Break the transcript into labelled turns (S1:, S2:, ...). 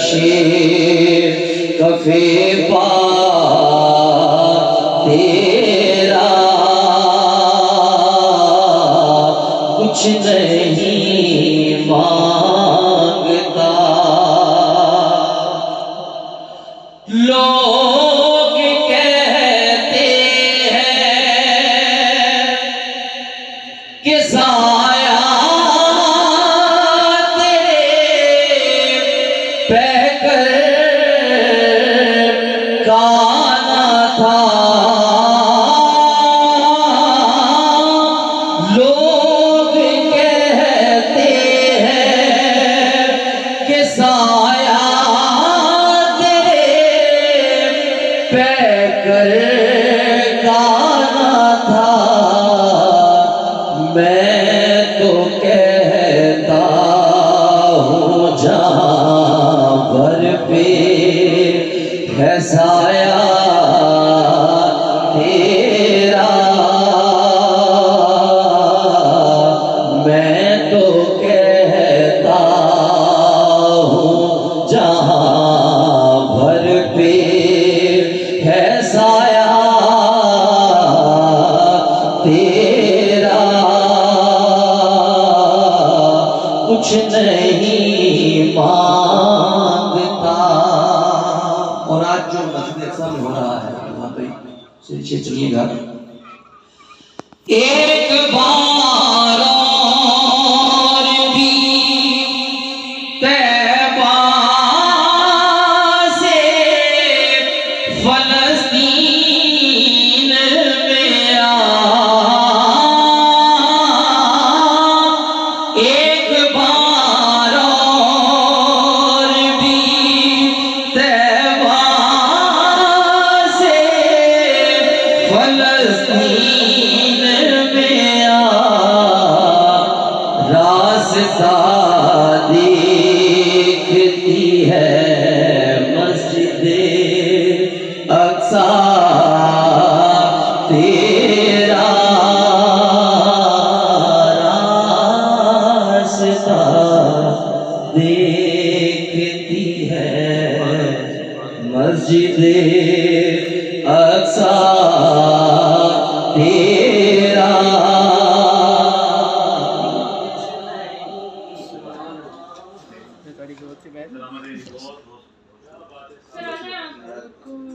S1: नक्शे कफे पा तेरा कुछ नहीं मांगता। लोग कहते हैं कि साया बहकर गाना था। लोग कहते हैं कि साया तेरे बहकर गाना था। मैं तो कहता हूँ जहाँ भर पे है साया तेरा। मैं तो कहता हूँ जहाँ भर पे है साया तेरा कुछ नहीं मांगता। और आज जो मस्जिद अक्सा में हो रहा है वहां पे सिलसिले चलिएगा। एक बार और भी तैबा से फलस्तीन में आ। एक बार और भी तैबा से फलस्तीन में आ। रास्ता देखती है मस्जिदे अक्सा तेरा। रास्ता देखती है मस्जिदे अक्सा तेरा।